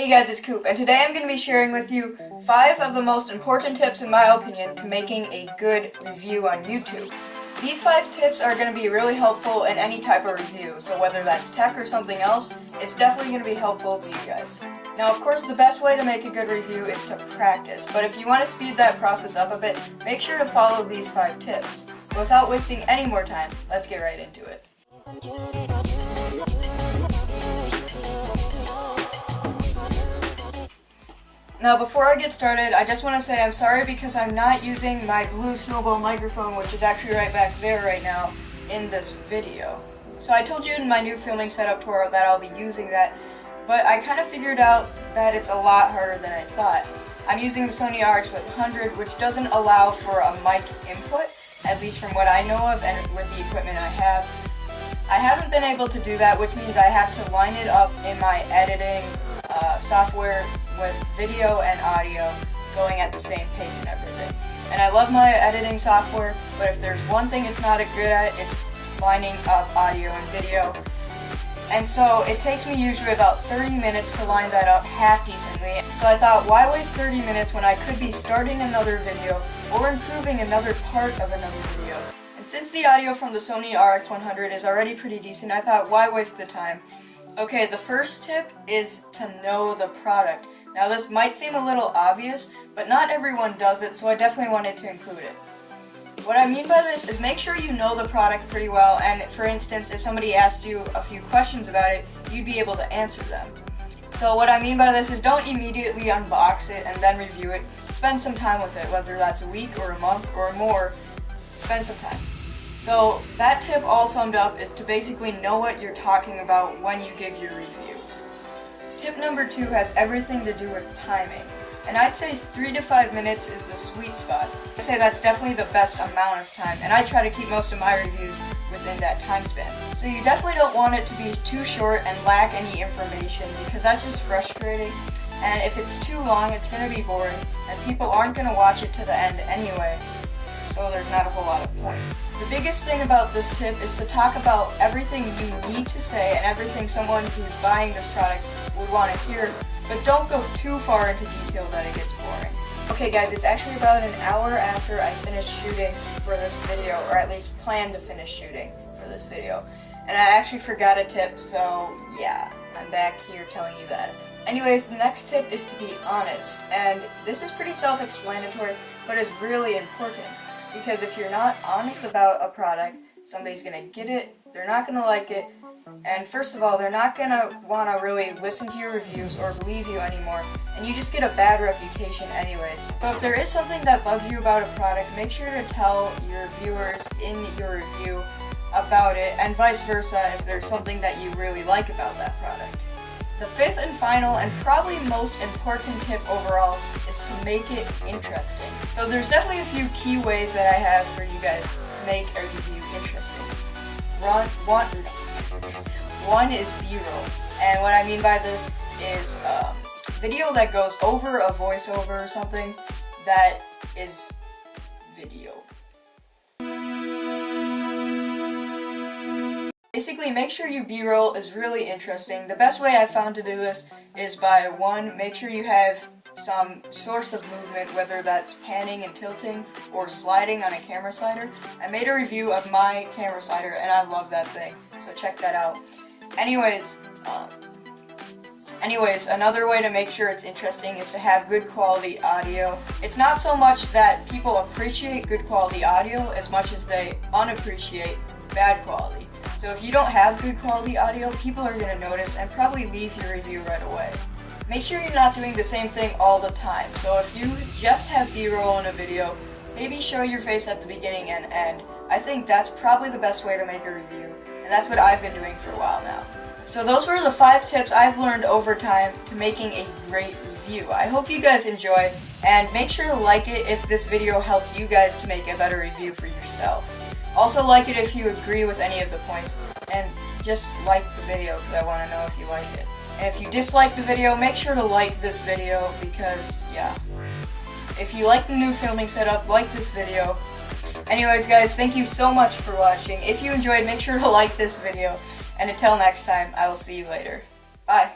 Hey guys, it's Coop, and today I'm going to be sharing with you 5 of the most important tips in my opinion to making a good review on YouTube. These 5 tips are going to be really helpful in any type of review, so whether that's tech or something else, it's definitely going to be helpful to you guys. Now of course the best way to make a good review is to practice, but if you want to speed that process up a bit, make sure to follow these 5 tips. Without wasting any more time, let's get right into it. Now before I get started, I just want to say I'm sorry because I'm not using my blue snowball microphone, which is actually right back there right now, in this video. So I told you in my new filming setup tour that I'll be using that, but I kind of figured out that it's a lot harder than I thought. I'm using the Sony RX100, which doesn't allow for a mic input, at least from what I know of and with the equipment I have. I haven't been able to do that, which means I have to line it up in my editing software with video and audio going at the same pace and everything. And I love my editing software, but if there's one thing it's not good at, it's lining up audio and video. And so it takes me usually about 30 minutes to line that up half decently. So I thought, why waste 30 minutes when I could be starting another video or improving another part of another video? And since the audio from the Sony RX100 is already pretty decent, I thought, why waste the time? Okay, the first tip is to know the product. Now this might seem a little obvious, but not everyone does it, so I definitely wanted to include it. What I mean by this is make sure you know the product pretty well, and for instance, if somebody asks you a few questions about it, you'd be able to answer them. So what I mean by this is don't immediately unbox it and then review it. Spend some time with it, whether that's a week or a month or more, spend some time. So that tip all summed up is to basically know what you're talking about when you give your review. Tip number 2 has everything to do with timing. And I'd say 3 to 5 minutes is the sweet spot. I'd say that's definitely the best amount of time, and I try to keep most of my reviews within that time span. So you definitely don't want it to be too short and lack any information, because that's just frustrating. And if it's too long, it's going to be boring, and people aren't going to watch it to the end anyway, so there's not a whole lot of point. The biggest thing about this tip is to talk about everything you need to say and everything someone who's buying this product would want to hear, but don't go too far into detail that it gets boring. Okay guys, it's actually about an hour after I finished shooting for this video, or at least planned to finish shooting for this video. And I actually forgot a tip, so yeah, I'm back here telling you that. Anyways, the next tip is to be honest, and this is pretty self-explanatory, but it's really important. Because if you're not honest about a product, somebody's going to get it, they're not going to like it, and first of all, they're not going to want to really listen to your reviews or believe you anymore, and you just get a bad reputation anyways. But if there is something that bugs you about a product, make sure to tell your viewers in your review about it, and vice versa if there's something that you really like about that product. The 5th and final, and probably most important tip overall, is to make it interesting. So there's definitely a few key ways that I have for you guys to make a review interesting. One is B-roll, and what I mean by this is video that goes over a voiceover or something that is video. Basically, make sure your B-roll is really interesting. The best way I've found to do this is by 1, make sure you have some source of movement, whether that's panning and tilting or sliding on a camera slider. I made a review of my camera slider and I love that thing, so check that out. Anyways, another way to make sure it's interesting is to have good quality audio. It's not so much that people appreciate good quality audio as much as they unappreciate bad quality. So if you don't have good quality audio, people are going to notice and probably leave your review right away. Make sure you're not doing the same thing all the time. So if you just have B-roll in a video, maybe show your face at the beginning and end. I think that's probably the best way to make a review, and that's what I've been doing for a while now. So those were the 5 tips I've learned over time to making a great review. I hope you guys enjoy, and make sure to like it if this video helped you guys to make a better review for yourself. Also like it if you agree with any of the points, and just like the video because I want to know if you like it. And if you dislike the video, make sure to like this video because, yeah. If you like the new filming setup, like this video. Anyways guys, thank you so much for watching. If you enjoyed, make sure to like this video. And until next time, I will see you later. Bye.